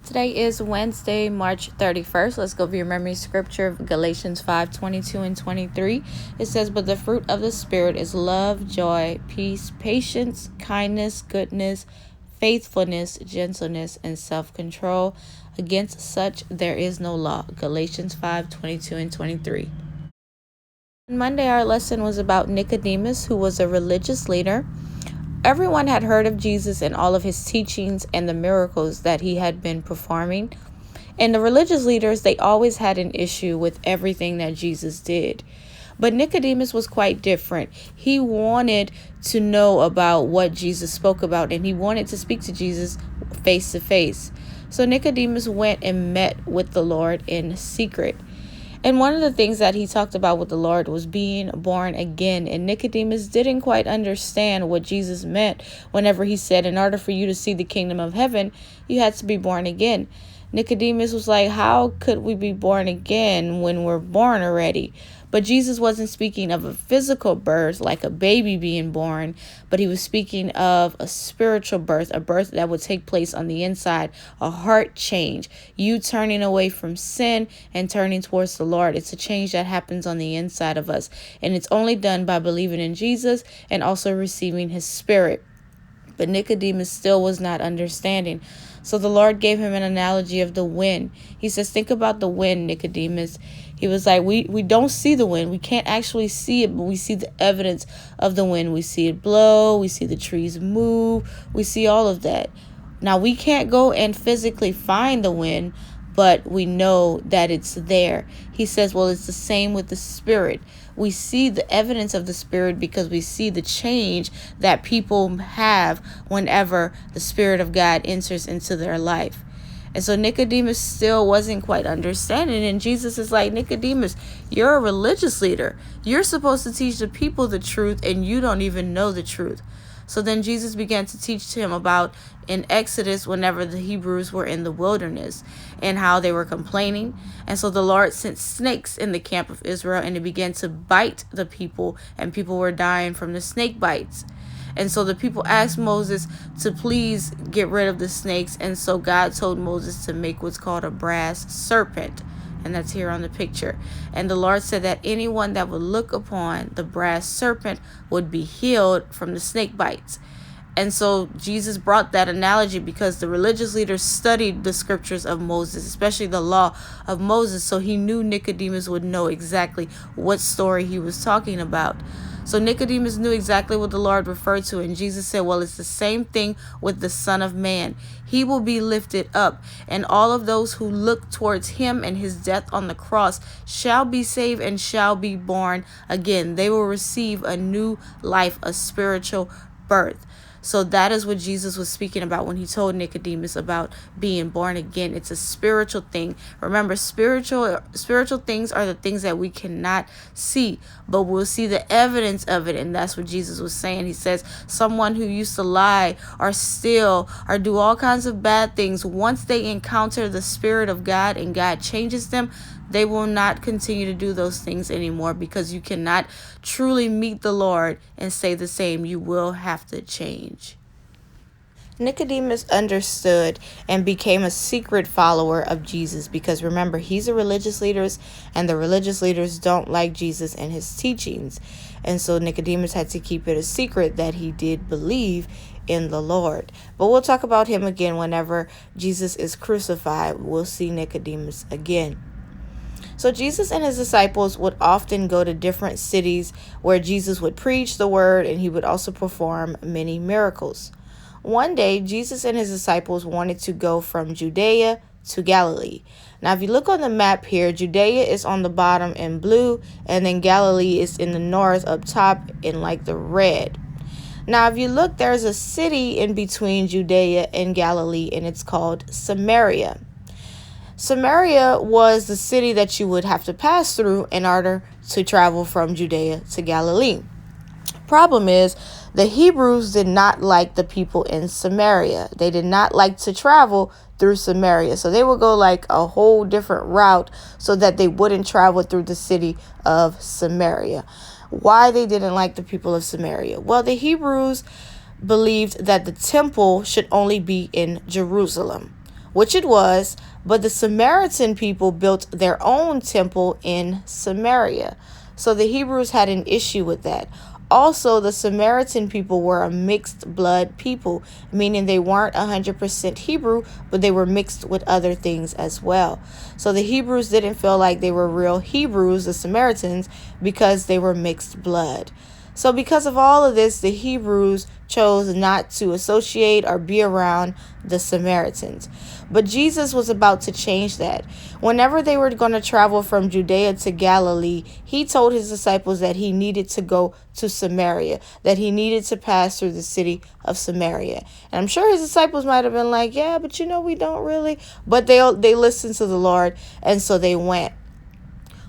Today is Wednesday, March 31st. Let's go over your memory scripture of Galatians 5:22 and 23. It says, "But the fruit of the Spirit is love, joy, peace, patience, kindness, goodness, faithfulness, gentleness, and self-control. Against such there is no law." Galatians 5:22 and 23. On Monday, our lesson was about Nicodemus, who was a religious leader. Everyone had heard of Jesus and all of his teachings and the miracles that he had been performing. And the religious leaders, they always had an issue with everything that Jesus did. But Nicodemus was quite different. He wanted to know about what Jesus spoke about, and he wanted to speak to Jesus face to face. So Nicodemus went and met with the Lord in secret. And one of the things that he talked about with the Lord was being born again. And Nicodemus didn't quite understand what Jesus meant whenever he said, in order for you to see the kingdom of heaven, you had to be born again. Nicodemus was like, how could we be born again when we're born already? But Jesus wasn't speaking of a physical birth, like a baby being born, but he was speaking of a spiritual birth, a birth that would take place on the inside, a heart change, you turning away from sin and turning towards the Lord. It's a change that happens on the inside of us, and it's only done by believing in Jesus and also receiving his Spirit. But Nicodemus still was not understanding. So the Lord gave him an analogy of the wind. He says, think about the wind, Nicodemus. He was like, we don't see the wind. We can't actually see it, but we see the evidence of the wind. We see it blow. We see the trees move. We see all of that. Now, we can't go and physically find the wind, but we know that it's there. He says, well, it's the same with the Spirit. We see the evidence of the Spirit because we see the change that people have whenever the Spirit of God enters into their life. And so Nicodemus still wasn't quite understanding. And Jesus is like, Nicodemus, you're a religious leader. You're supposed to teach the people the truth, and you don't even know the truth. So then Jesus began to teach him about in Exodus whenever the Hebrews were in the wilderness and how they were complaining. And so the Lord sent snakes in the camp of Israel, and it began to bite the people, and people were dying from the snake bites. And so the people asked Moses to please get rid of the snakes. And so God told Moses to make what's called a brass serpent. And that's here on the picture. And the Lord said that anyone that would look upon the brass serpent would be healed from the snake bites. And so Jesus brought that analogy because the religious leaders studied the scriptures of Moses, especially the law of Moses. So he knew Nicodemus would know exactly what story he was talking about. So Nicodemus knew exactly what the Lord referred to. And Jesus said, well, it's the same thing with the Son of Man. He will be lifted up, and all of those who look towards him and his death on the cross shall be saved and shall be born again. They will receive a new life, a spiritual birth. So that is what Jesus was speaking about when he told Nicodemus about being born again. It's a spiritual thing. Remember, spiritual things are the things that we cannot see, but we'll see the evidence of it. And that's what Jesus was saying. He says someone who used to lie or steal or do all kinds of bad things, once they encounter the Spirit of God and God changes them, they will not continue to do those things anymore, because you cannot truly meet the Lord and stay the same. You will have to change. Nicodemus understood and became a secret follower of Jesus because, remember, he's a religious leader, and the religious leaders don't like Jesus and his teachings. And so Nicodemus had to keep it a secret that he did believe in the Lord. But we'll talk about him again whenever Jesus is crucified. We'll see Nicodemus again. So Jesus and his disciples would often go to different cities where Jesus would preach the word, and he would also perform many miracles. One day, Jesus and his disciples wanted to go from Judea to Galilee. Now, if you look on the map here, Judea is on the bottom in blue, and then Galilee is in the north up top in like the red. Now, if you look, there's a city in between Judea and Galilee, and it's called Samaria. Samaria was the city that you would have to pass through in order to travel from Judea to Galilee. Problem is, the Hebrews did not like the people in Samaria. They did not like to travel through Samaria. So they would go like a whole different route so that they wouldn't travel through the city of Samaria. Why they didn't like the people of Samaria? Well, the Hebrews believed that the temple should only be in Jerusalem, which it was, but the Samaritan people built their own temple in Samaria. So the Hebrews had an issue with that. Also, the Samaritan people were a mixed blood people, meaning they weren't 100% Hebrew, but they were mixed with other things as well. So the Hebrews didn't feel like they were real Hebrews, the Samaritans, because they were mixed blood. So because of all of this, the Hebrews chose not to associate or be around the Samaritans. But Jesus was about to change that. Whenever they were going to travel from Judea to Galilee, he told his disciples that he needed to go to Samaria, that he needed to pass through the city of Samaria. And I'm sure his disciples might have been like, yeah, but we don't really. But they listened to the Lord, and so they went.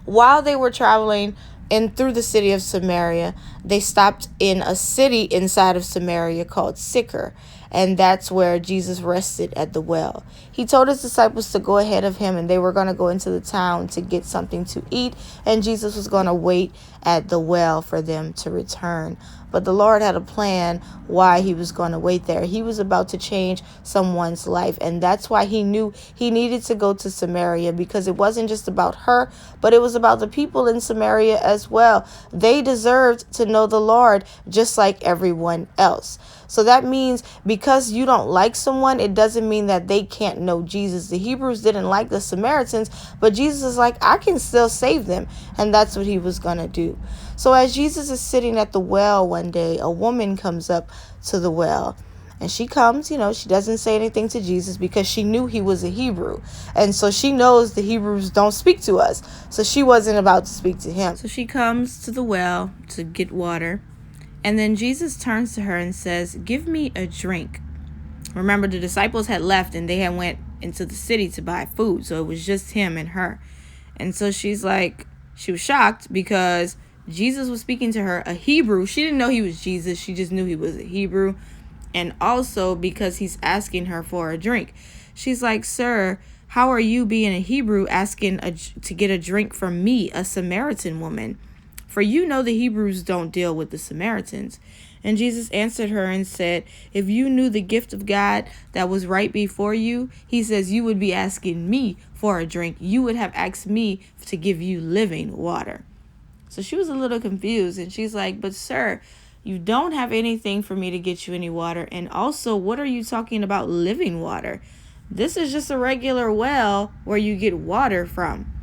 While they were traveling and through the city of Samaria, they stopped in a city inside of Samaria called Sychar, and that's where Jesus rested at the well. He told his disciples to go ahead of him, and they were going to go into the town to get something to eat, and Jesus was going to wait at the well for them to return. But the Lord had a plan why he was going to wait there. He was about to change someone's life, and that's why he knew he needed to go to Samaria, because it wasn't just about her, but it was about the people in Samaria as well. They deserved to know the Lord just like everyone else. So that means because you don't like someone, it doesn't mean that they can't know Jesus. The Hebrews didn't like the Samaritans, but Jesus is like, I can still save them. And that's what he was going to do. So as Jesus is sitting at the well one day, a woman comes up to the well. And she comes, she doesn't say anything to Jesus because she knew he was a Hebrew. And so she knows the Hebrews don't speak to us. So she wasn't about to speak to him. So she comes to the well to get water. And then Jesus turns to her and says, give me a drink. Remember, the disciples had left and they had went into the city to buy food. So it was just him and her. And so she was shocked because Jesus was speaking to her, a Hebrew. She didn't know he was Jesus. She just knew he was a Hebrew. And also because he's asking her for a drink. She's like, sir, how are you, being a Hebrew, asking to get a drink from me, a Samaritan woman? For you know the Hebrews don't deal with the Samaritans. And Jesus answered her and said, if you knew the gift of God that was right before you, he says, you would be asking me for a drink. You would have asked me to give you living water. So she was a little confused, and she's like, but sir, you don't have anything for me to get you any water. And also, what are you talking about living water? This is just a regular well where you get water from.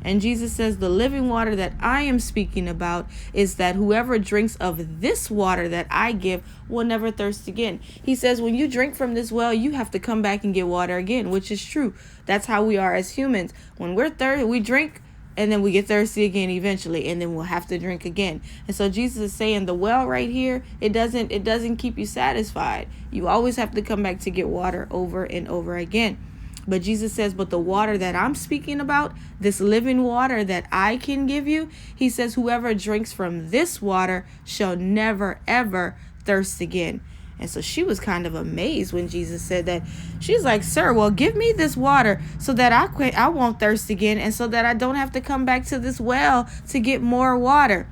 And Jesus says, the living water that I am speaking about is that whoever drinks of this water that I give will never thirst again. He says, when you drink from this well, you have to come back and get water again, which is true. That's how we are as humans. When we're thirsty, we drink, and then we get thirsty again eventually, and then we'll have to drink again. And so Jesus is saying the well right here, it doesn't keep you satisfied. You always have to come back to get water over and over again. But Jesus says, but the water that I'm speaking about, this living water that I can give you, he says, whoever drinks from this water shall never, ever thirst again. And so she was kind of amazed when Jesus said that. She's like, sir, well, give me this water so that I won't thirst again, and so that I don't have to come back to this well to get more water.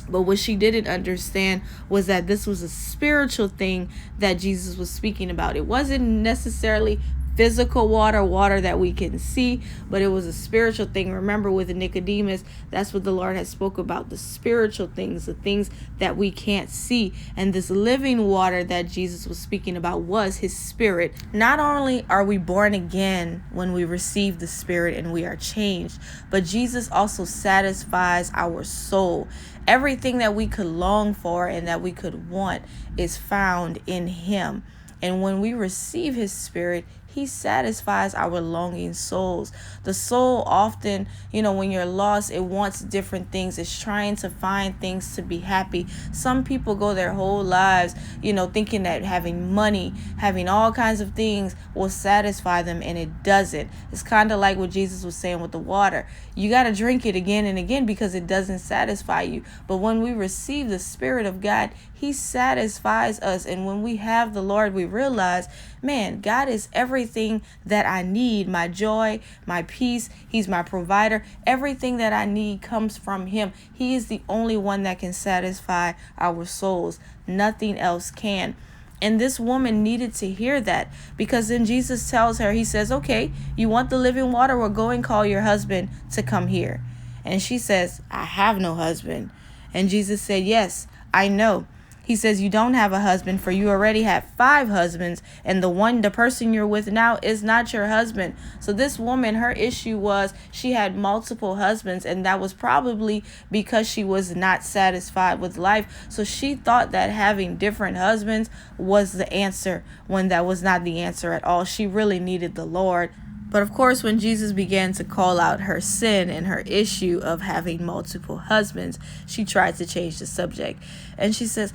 But what she didn't understand was that this was a spiritual thing that Jesus was speaking about. It wasn't necessarily physical water that we can see, but it was a spiritual thing. Remember, with Nicodemus, that's what the Lord has spoke about, the spiritual things, the things that we can't see. And this living water that Jesus was speaking about was his spirit. Not only are we born again when we receive the spirit and we are changed, but Jesus also satisfies our soul. Everything that we could long for and that we could want is found in him. And when we receive his spirit, he satisfies our longing souls. The soul often, when you're lost, it wants different things. It's trying to find things to be happy. Some people go their whole lives, thinking that having money, having all kinds of things will satisfy them, and it doesn't. It's kind of like what Jesus was saying with the water. You got to drink it again and again because it doesn't satisfy you. But when we receive the Spirit of God, he satisfies us. And when we have the Lord, we realize, man, God is everything that I need. My joy, my peace. He's my provider. Everything that I need comes from him. He is the only one that can satisfy our souls. Nothing else can. And this woman needed to hear that, because then Jesus tells her, he says, okay, you want the living water? Well, go and call your husband to come here. And she says, I have no husband. And Jesus said, yes, I know. He says, you don't have a husband, for you already have 5 husbands, and the person you're with now is not your husband. So this woman, her issue was she had multiple husbands, and that was probably because she was not satisfied with life. So she thought that having different husbands was the answer, when that was not the answer at all. She really needed the Lord. But of course, when Jesus began to call out her sin and her issue of having multiple husbands, she tried to change the subject. And she says,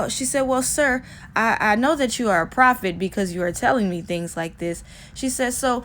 she said, well, sir, I know that you are a prophet because you are telling me things like this. She says, so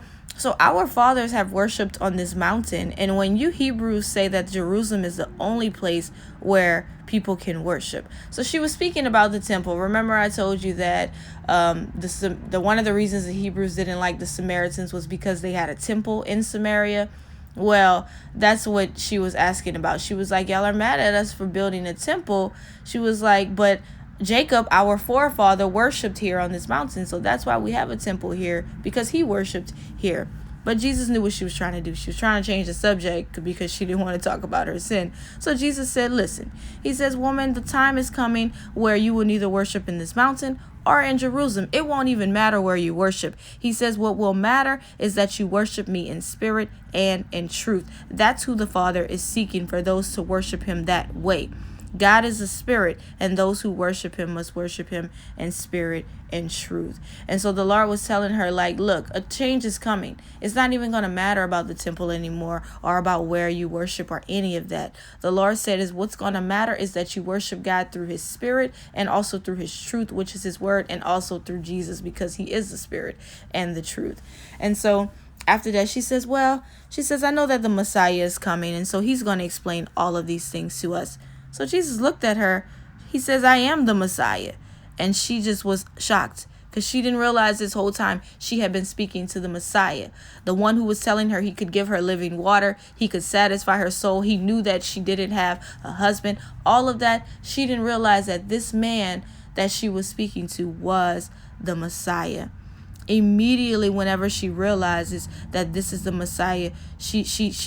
our fathers have worshipped on this mountain. And when you Hebrews say that Jerusalem is the only place where people can worship. So she was speaking about the temple. Remember, I told you that the one of the reasons the Hebrews didn't like the Samaritans was because they had a temple in Samaria. Well, that's what she was asking about. She was like, y'all are mad at us for building a temple. She was like, but Jacob, our forefather, worshipped here on this mountain. So that's why we have a temple here, because he worshipped here. But Jesus knew what she was trying to do. She was trying to change the subject because she didn't want to talk about her sin. So Jesus said, listen, he says, woman, the time is coming where you will neither worship in this mountain or in Jerusalem. It won't even matter where you worship. He says, what will matter is that you worship me in spirit and in truth. That's who the Father is seeking, for those to worship him that way. God is a spirit, and those who worship him must worship him in spirit and truth. And so the Lord was telling her, like, look, a change is coming. It's not even going to matter about the temple anymore, or about where you worship, or any of that. The Lord said is what's going to matter is that you worship God through his spirit, and also through his truth, which is his word, and also through Jesus, because he is the spirit and the truth. And so after that, she says, I know that the Messiah is coming, and so he's going to explain all of these things to us. So Jesus looked at her. He says, I am the Messiah. And she just was shocked, because she didn't realize this whole time she had been speaking to the Messiah, the one who was telling her he could give her living water. He could satisfy her soul. He knew that she didn't have a husband. All of that. She didn't realize that this man that she was speaking to was the Messiah. Immediately, whenever she realizes that this is the Messiah, she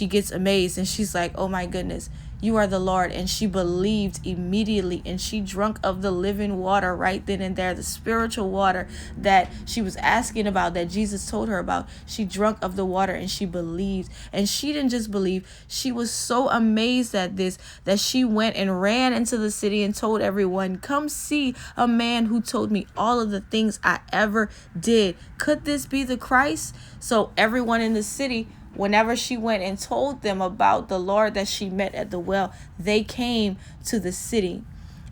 gets amazed, and she's like, oh my goodness, you are the Lord. And she believed immediately, and she drank of the living water right then and there, the spiritual water that she was asking about, that Jesus told her about. She drank of the water, and she believed. And she didn't just believe, she was so amazed at this that she went and ran into the city and told everyone, come see a man who told me all of the things I ever did. Could this be the Christ? So everyone in the city, whenever she went and told them about the Lord that she met at the well, they came to the city.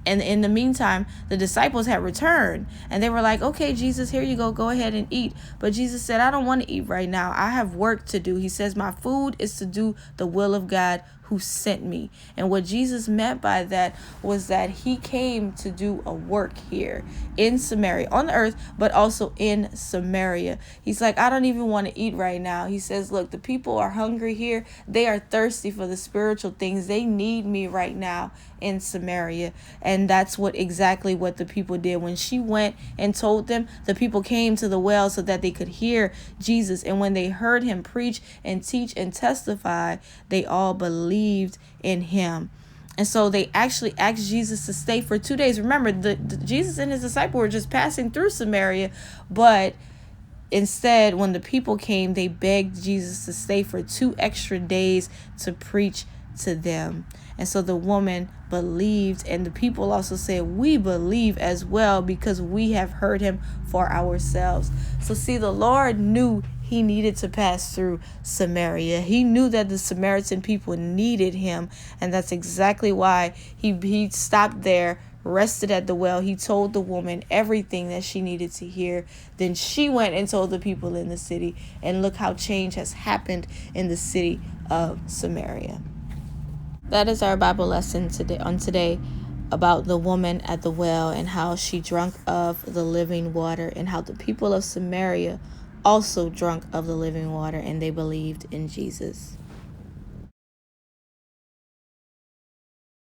And in the meantime, the disciples had returned, and they were like, okay, Jesus, here you go ahead and eat. But Jesus said, I don't want to eat right now. I have work to do. He says, my food is to do the will of God who sent me. And what Jesus meant by that was that he came to do a work here in Samaria, on the earth, but also in Samaria. He's like, I don't even want to eat right now. He says, look, the people are hungry here. They are thirsty for the spiritual things. They need me right now in Samaria. And that's exactly what the people did. When she went and told them, the people came to the well so that they could hear Jesus. And when they heard him preach and teach and testify, they all believed in him. And so they actually asked Jesus to stay for 2 days. Remember, Jesus and his disciples were just passing through Samaria, but instead, when the people came, they begged Jesus to stay for 2 extra days to preach to them. And so the woman believed, and the people also said, we believe as well, because we have heard him for ourselves. So see, the Lord knew he needed to pass through Samaria. He knew that the Samaritan people needed him, and that's exactly why he stopped there, rested at the well. He told the woman everything that she needed to hear. Then she went and told the people in the city, and look how change has happened in the city of Samaria. That is our Bible lesson today about the woman at the well, and how she drank of the living water, and how the people of Samaria also drank of the living water, and they believed in Jesus.